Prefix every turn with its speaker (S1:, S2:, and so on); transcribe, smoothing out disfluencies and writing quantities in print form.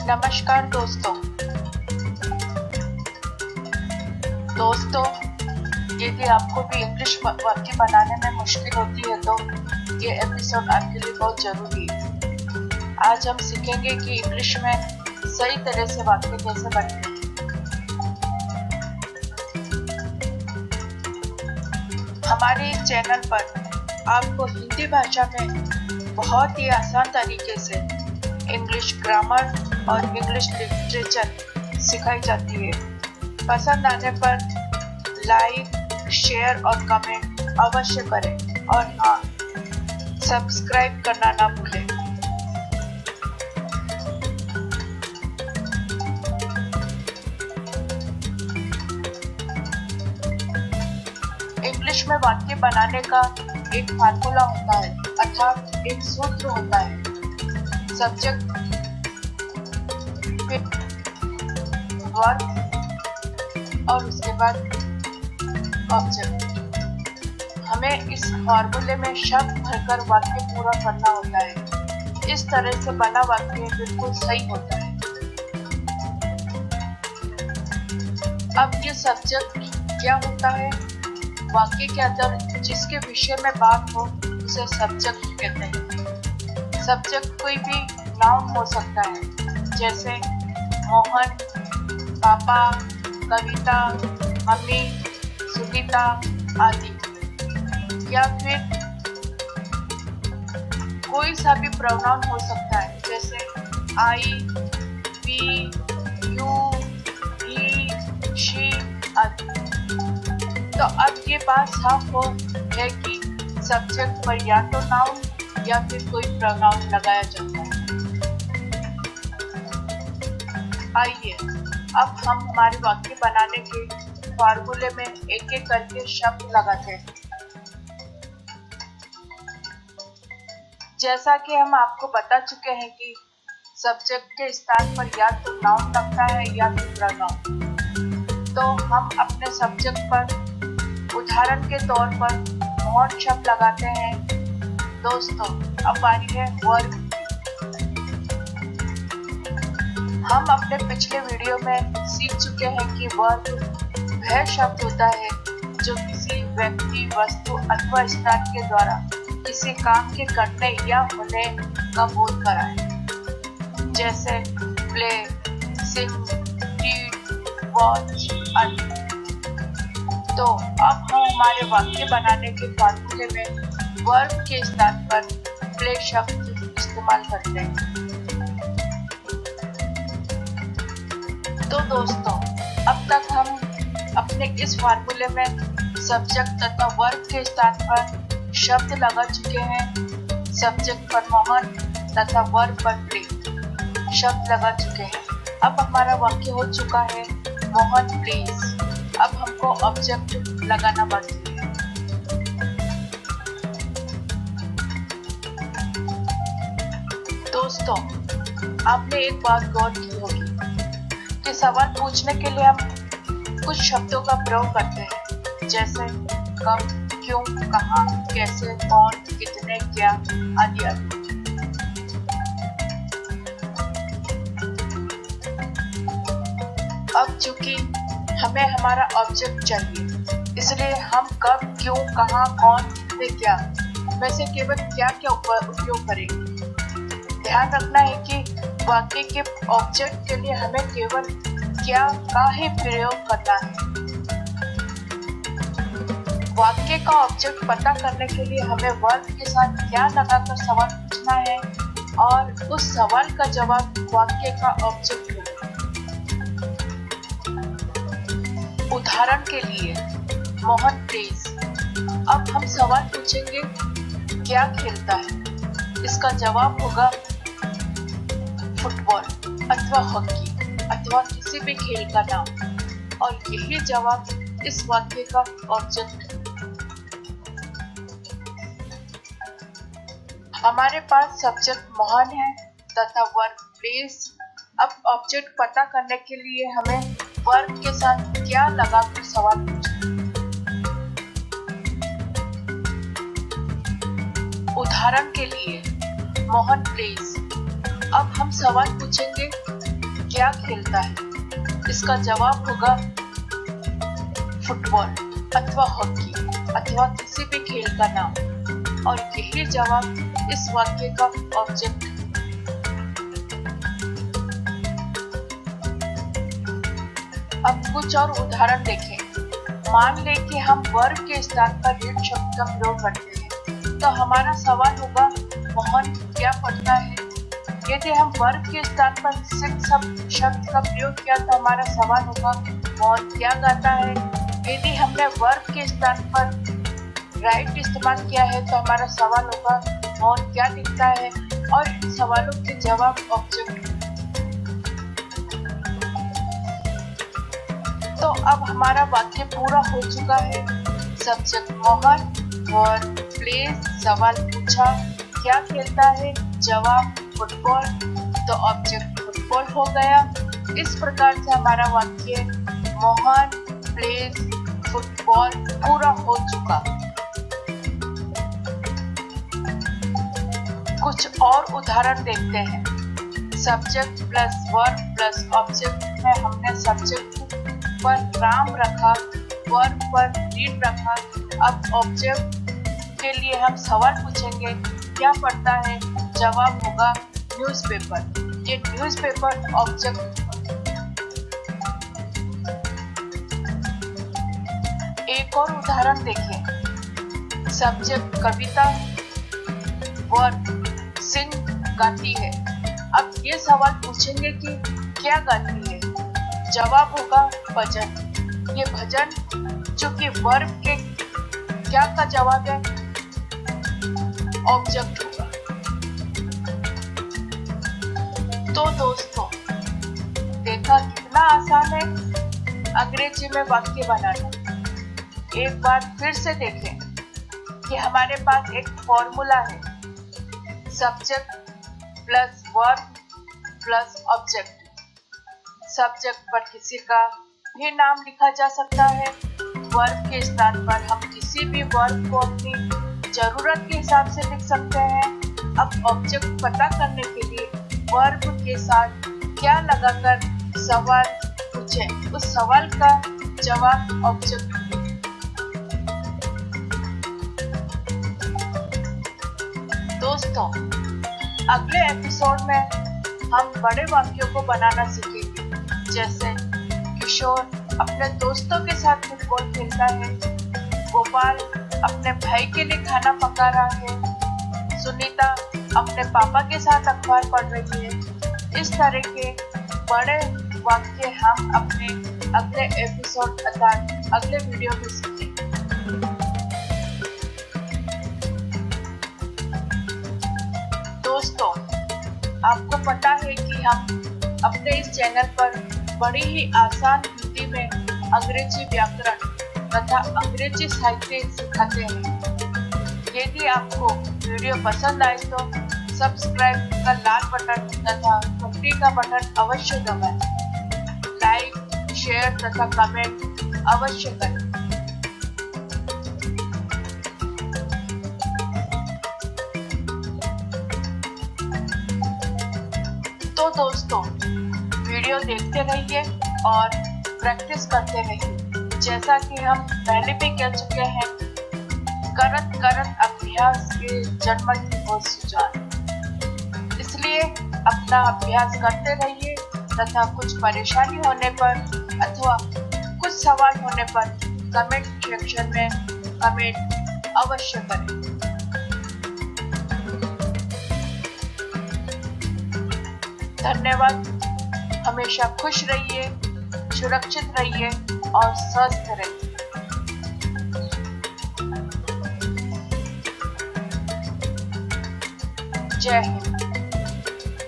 S1: नमस्कार दोस्तों। यदि आपको भी इंग्लिश वाक्य बनाने में मुश्किल होती है तो ये एपिसोड आपके लिए बहुत जरूरी है। आज हम सीखेंगे कि इंग्लिश में सही तरह से वाक्य कैसे बनते हैं। हमारे इस चैनल पर आपको हिंदी भाषा में बहुत ही आसान तरीके से इंग्लिश ग्रामर और इंग्लिश लिटरेचर सिखाई जाती है। पसंद आने पर लाइक, शेयर और कमेंट अवश्य करें और हाँ, सब्सक्राइब करना ना भूलें। इंग्लिश में वाक्य बनाने का एक फार्मूला होता है, अर्थात एक सूत्र होता है। सब्जेक्ट, वर्ब और उसके बाद ऑब्जेक्ट। हमें इस फॉर्मूले में शब्द भरकर वाक्य पूरा करना होता है। इस तरह से बना वाक्य बिल्कुल सही होता है। अब ये सब्जेक्ट क्या होता है? वाक्य के अंदर जिसके विषय में बात हो उसे सब्जेक्ट कहते हैं। सब्जेक्ट कोई भी नाउन हो सकता है, जैसे मोहन, पापा, कविता, मम्मी, सुनीता आदि, या फिर कोई सा भी प्रोनाउन हो सकता है, जैसे आई, वी, यू, ही, शी आदि। तो अब ये बात साफ हो है कि सब्जेक्ट पर या तो नाउन या फिर कोई प्रोनाउन लगाया जाता है। आइए अब हम हमारे वाक्य बनाने के फॉर्मूले में एक एक करके शब्द लगाते हैं। जैसा कि हम आपको बता चुके हैं कि सब्जेक्ट के स्थान पर या तो नाउन लगता है या फिर प्रोनाउन। तो हम अपने सब्जेक्ट पर उदाहरण के तौर पर मोहन शब्द लगाते हैं। दोस्तों, अब बारी है वर्ब। हम अपने पिछले वीडियो में सीख चुके हैं कि वर्ब वह शब्द होता है जो किसी व्यक्ति, वस्तु अथवा स्थान के द्वारा किसी काम के करने या होने का बोध कराए, जैसे प्ले, सिंग, रीड, वॉच आदि। तो अब हम हमारे वाक्य बनाने के फॉर्मूले में वर्ब के स्थान पर प्ले शब्द इस्तेमाल करते हैं। तो दोस्तों, अब तक हम अपने इस फार्मूले में सब्जेक्ट तथा वर्ब के स्थान पर शब्द लगा चुके हैं। सब्जेक्ट पर मोहन तथा वर्ब पर प्ले शब्द लगा चुके हैं। अब हमारा वाक्य हो चुका है मोहन प्लीज। अब हमको ऑब्जेक्ट लगाना बाकी है। दोस्तों, आपने एक बात गौर की होगी कि सवाल पूछने के लिए हम कुछ शब्दों का प्रयोग करते हैं, जैसे कब, क्यों, कहाँ, कैसे, कौन, कितने, क्या आदि आदि। अब चूंकि हमें हमारा ऑब्जेक्ट चाहिए, इसलिए हम कब, क्यों, कहाँ, कौन, कितने, क्या में से केवल क्या क्या उपयोग करेंगे। ध्यान रखना है कि वाक्य के ऑब्जेक्ट के लिए हमें केवल क्या का ही प्रयोग करना है। वाक्य का ऑब्जेक्ट पता करने के लिए हमें वर्ब के साथ क्या लगाकर सवाल पूछना है और उस सवाल का जवाब वाक्य का ऑब्जेक्ट होगा। उदाहरण के लिए मोहन प्लीज। अब हम सवाल पूछेंगे क्या खेलता है, इसका जवाब होगा फुटबॉल अथवा हॉकी अथवा किसी भी खेल का नाम, और यही जवाब इस वाक्य का ऑब्जेक्ट है। हमारे पास सब्जेक्ट मोहन है तथा वर्ब प्लीज। अब ऑब्जेक्ट पता करने के लिए हमें वर्ब के साथ क्या लगाकर सवाल पूछना। उदाहरण के लिए मोहन प्लीज। अब हम सवाल पूछेंगे क्या खेलता है? इसका जवाब होगा फुटबॉल अथवा हॉकी अथवा किसी भी खेल का नाम। और यही जवाब इस वाक्य का ऑब्जेक्ट है। अब कुछ और उदाहरण देखें। मान लें कि हम वर्ब के स्थान पर ऋण शब्द का प्रयोग करते हैं, तो हमारा सवाल होगा मोहन क्या पढ़ता है? यदि हम वर्ब के स्थान पर सिंह शब्द का प्रयोग किया तो हमारा सवाल होगा मोहन क्या गाता है? यदि हमने वर्ब के स्थान पर राइट इस्तेमाल किया है तो हमारा सवाल होगा मोहन क्या लिखता है? और इन सवालों के जवाब ऑब्जेक्ट। तो अब हमारा वाक्य पूरा हो चुका है। सब्जेक्ट मोहन, वर्ब प्लेस, सवाल पूछा क्या खेलता है, जवाब फुटबॉल, तो ऑब्जेक्ट फुटबॉल हो गया। इस प्रकार से हमारा वाक्य मोहन प्लेस फुटबॉल पूरा हो चुका। कुछ और उदाहरण देखते हैं। Subject plus verb plus object में हमने सब्जेक्ट पर राम रखा, वर्ब पर रीड रखा। अब ऑब्जेक्ट के लिए हम सवाल पूछेंगे क्या पढ़ता है? जवाब होगा न्यूज़पेपर। ये न्यूज़पेपर ऑब्जेक्ट। एक और उदाहरण देखें। सब्जेक्ट कविता, वर्ब सिंह गाती है। अब ये सवाल पूछेंगे कि क्या गाती है? जवाब होगा भजन। ये भजन जो कि वर्ब के क्या का जवाब है? ऑब्जेक्ट होगा। तो दोस्तों देखा कितना आसान है अंग्रेजी में वाक्य बनाना। एक बार फिर से देखें कि हमारे पास एक फॉर्मूला है। Subject plus verb plus object. Subject पर किसी का भी नाम लिखा जा सकता है। वर्ब के स्थान पर हम किसी भी वर्ब को अपनी जरूरत के हिसाब से लिख सकते हैं। अब ऑब्जेक्ट पता करने के लिए वर्ब के साथ क्या लगाकर सवाल पूछें, उस सवाल का जवाब ऑब्जेक्ट। दोस्तों अगले एपिसोड में हम बड़े वाक्यों को बनाना सीखेंगे। जैसे किशोर अपने दोस्तों के साथ फुटबॉल खेलता है, गोपाल अपने भाई के लिए खाना पका रहा है, सुनीता अपने पापा के साथ अखबार पढ़ रही है। इस तरह के बड़े वाक्य हम अपने अगले एपिसोड अर्थात अगले वीडियो में सीखेंगे। दोस्तों आपको पता है कि हम अपने इस चैनल पर बड़ी ही आसान हिंदी में अंग्रेजी व्याकरण तथा अंग्रेजी साहित्य सिखाते हैं। यदि आपको वीडियो पसंद आए तो सब्सक्राइब का लाल बटन तथा घंटी का बटन अवश्य दबाएं। लाइक, शेयर तथा कमेंट अवश्य करें। तो दोस्तों वीडियो देखते रहिए और प्रैक्टिस करते रहिए। जैसा कि हम पहले भी कह चुके हैं, करत करत अभ्यास के जन्मत हो सुजान। इसलिए अपना अभ्यास करते रहिए तथा कुछ परेशानी होने पर अथवा कुछ सवाल होने पर कमेंट सेक्शन में कमेंट अवश्य करें। धन्यवाद। हमेशा खुश रहिए, सुरक्षित रहिए और स्वस्थ रहिए। जय हिंद।